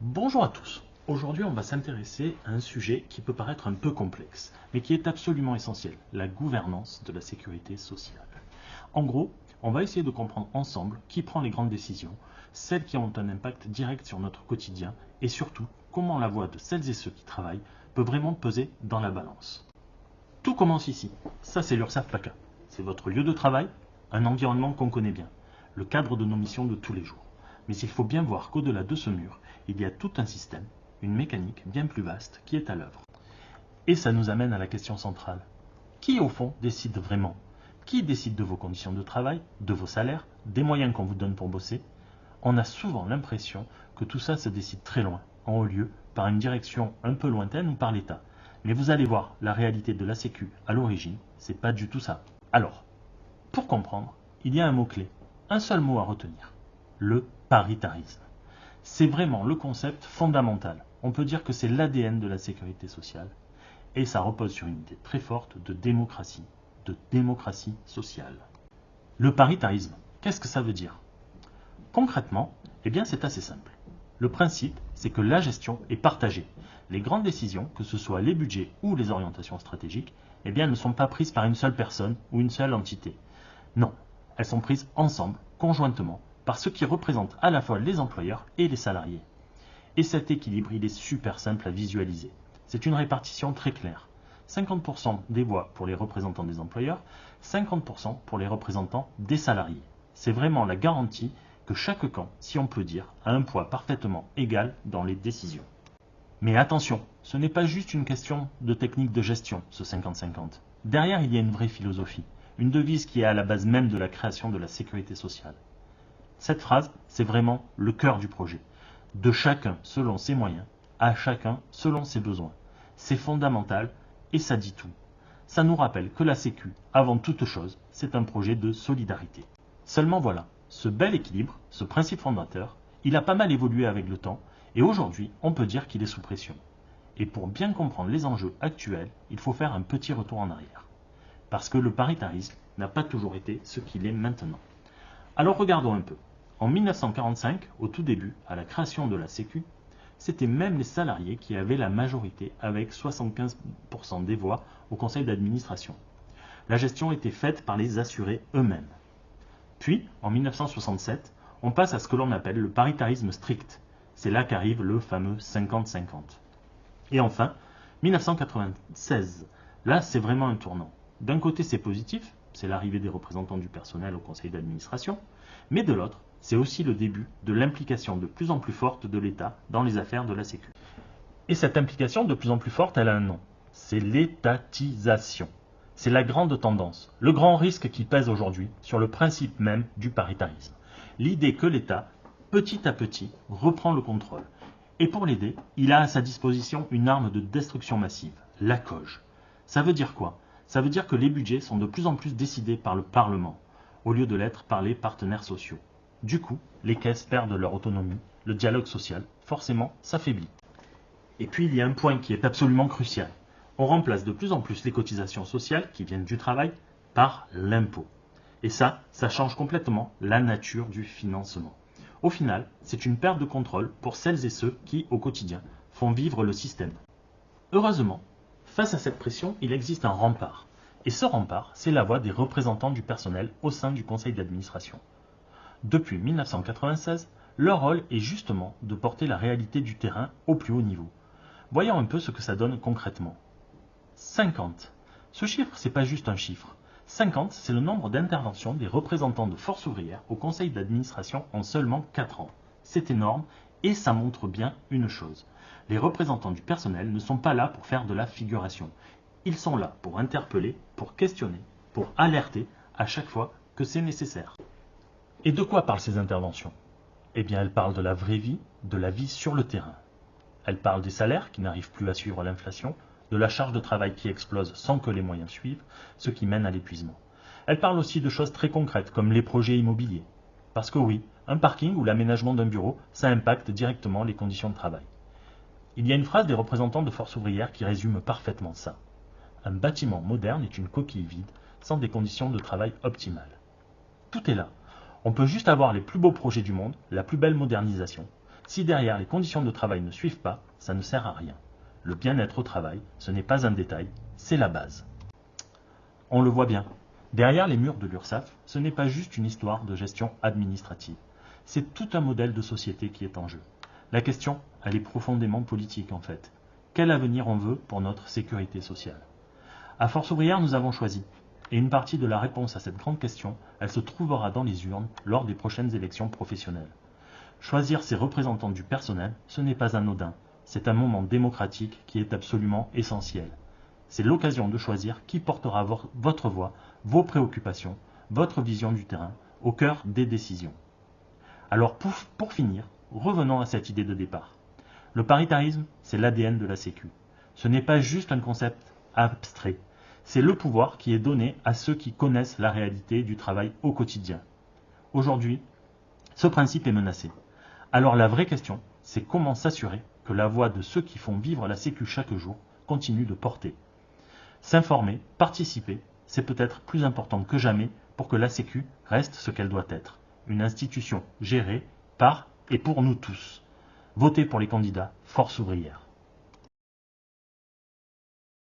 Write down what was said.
Bonjour à tous. Aujourd'hui, on va s'intéresser à un sujet qui peut paraître un peu complexe, mais qui est absolument essentiel, la gouvernance de la sécurité sociale. En gros, on va essayer de comprendre ensemble qui prend les grandes décisions, celles qui ont un impact direct sur notre quotidien, et surtout, comment la voix de celles et ceux qui travaillent peut vraiment peser dans la balance. Tout commence ici. Ça, c'est l'URSSAF PACA. C'est votre lieu de travail, un environnement qu'on connaît bien, le cadre de nos missions de tous les jours. Mais il faut bien voir qu'au-delà de ce mur, il y a tout un système, une mécanique bien plus vaste qui est à l'œuvre. Et ça nous amène à la question centrale. Qui, au fond, décide vraiment? Qui décide de vos conditions de travail, de vos salaires, des moyens qu'on vous donne pour bosser? On a souvent l'impression que tout ça se décide très loin, en haut lieu, par une direction un peu lointaine ou par l'État. Mais vous allez voir, la réalité de la Sécu, à l'origine, c'est pas du tout ça. Alors, pour comprendre, il y a un mot-clé, un seul mot à retenir, le paritarisme. C'est vraiment le concept fondamental. On peut dire que c'est l'ADN de la sécurité sociale. Et ça repose sur une idée très forte de démocratie sociale. Le paritarisme, qu'est-ce que ça veut dire? Concrètement, eh bien c'est assez simple. Le principe, c'est que la gestion est partagée. Les grandes décisions, que ce soit les budgets ou les orientations stratégiques, eh bien, ne sont pas prises par une seule personne ou une seule entité. Non, elles sont prises ensemble, conjointement, par ceux qui représentent à la fois les employeurs et les salariés. Et cet équilibre, il est super simple à visualiser. C'est une répartition très claire. 50% des voix pour les représentants des employeurs, 50% pour les représentants des salariés. C'est vraiment la garantie que chaque camp, si on peut dire, a un poids parfaitement égal dans les décisions. Mais attention, ce n'est pas juste une question de technique de gestion, ce 50-50. Derrière, il y a une vraie philosophie, une devise qui est à la base même de la création de la sécurité sociale. Cette phrase, c'est vraiment le cœur du projet. De chacun selon ses moyens, à chacun selon ses besoins. C'est fondamental et ça dit tout. Ça nous rappelle que la Sécu, avant toute chose, c'est un projet de solidarité. Seulement voilà, ce bel équilibre, ce principe fondateur, il a pas mal évolué avec le temps et aujourd'hui, on peut dire qu'il est sous pression. Et pour bien comprendre les enjeux actuels, il faut faire un petit retour en arrière. Parce que le paritarisme n'a pas toujours été ce qu'il est maintenant. Alors regardons un peu. En 1945, au tout début, à la création de la Sécu, c'était même les salariés qui avaient la majorité avec 75% des voix au conseil d'administration. La gestion était faite par les assurés eux-mêmes. Puis, en 1967, on passe à ce que l'on appelle le paritarisme strict. C'est là qu'arrive le fameux 50-50. Et enfin, 1996. Là, c'est vraiment un tournant. D'un côté, c'est positif, c'est l'arrivée des représentants du personnel au conseil d'administration, mais de l'autre, c'est aussi le début de l'implication de plus en plus forte de l'État dans les affaires de la Sécu. Et cette implication de plus en plus forte, elle a un nom. C'est l'étatisation. C'est la grande tendance, le grand risque qui pèse aujourd'hui sur le principe même du paritarisme. L'idée que l'État, petit à petit, reprend le contrôle. Et pour l'aider, il a à sa disposition une arme de destruction massive, la COG. Ça veut dire quoi? Ça veut dire que les budgets sont de plus en plus décidés par le Parlement, au lieu de l'être par les partenaires sociaux. Du coup, les caisses perdent leur autonomie, le dialogue social, forcément, s'affaiblit. Et puis il y a un point qui est absolument crucial. On remplace de plus en plus les cotisations sociales qui viennent du travail par l'impôt. Et ça change complètement la nature du financement. Au final, c'est une perte de contrôle pour celles et ceux qui, au quotidien, font vivre le système. Heureusement, face à cette pression, il existe un rempart. Et ce rempart, c'est la voix des représentants du personnel au sein du conseil d'administration. Depuis 1996, leur rôle est justement de porter la réalité du terrain au plus haut niveau. Voyons un peu ce que ça donne concrètement. 50. Ce chiffre, c'est pas juste un chiffre. 50, c'est le nombre d'interventions des représentants de force ouvrière au conseil d'administration en seulement 4 ans. C'est énorme et ça montre bien une chose. Les représentants du personnel ne sont pas là pour faire de la figuration. Ils sont là pour interpeller, pour questionner, pour alerter à chaque fois que c'est nécessaire. Et de quoi parlent ces interventions? Eh bien, elles parlent de la vraie vie, de la vie sur le terrain. Elles parlent des salaires qui n'arrivent plus à suivre l'inflation, de la charge de travail qui explose sans que les moyens suivent, ce qui mène à l'épuisement. Elles parlent aussi de choses très concrètes comme les projets immobiliers. Parce que oui, un parking ou l'aménagement d'un bureau, ça impacte directement les conditions de travail. Il y a une phrase des représentants de force ouvrière qui résume parfaitement ça. Un bâtiment moderne est une coquille vide sans des conditions de travail optimales. Tout est là. On peut juste avoir les plus beaux projets du monde, la plus belle modernisation. Si derrière les conditions de travail ne suivent pas, ça ne sert à rien. Le bien-être au travail, ce n'est pas un détail, c'est la base. On le voit bien, derrière les murs de l'URSSAF, ce n'est pas juste une histoire de gestion administrative. C'est tout un modèle de société qui est en jeu. La question, elle est profondément politique en fait. Quel avenir on veut pour notre sécurité sociale? À Force ouvrière, nous avons choisi. Et une partie de la réponse à cette grande question, elle se trouvera dans les urnes lors des prochaines élections professionnelles. Choisir ses représentants du personnel, ce n'est pas anodin. C'est un moment démocratique qui est absolument essentiel. C'est l'occasion de choisir qui portera votre voix, vos préoccupations, votre vision du terrain, au cœur des décisions. Alors pour finir, revenons à cette idée de départ. Le paritarisme, c'est l'ADN de la Sécu. Ce n'est pas juste un concept abstrait. C'est le pouvoir qui est donné à ceux qui connaissent la réalité du travail au quotidien. Aujourd'hui, ce principe est menacé. Alors la vraie question, c'est comment s'assurer que la voix de ceux qui font vivre la Sécu chaque jour continue de porter. S'informer, participer, c'est peut-être plus important que jamais pour que la Sécu reste ce qu'elle doit être. Une institution gérée par et pour nous tous. Votez pour les candidats Force ouvrière.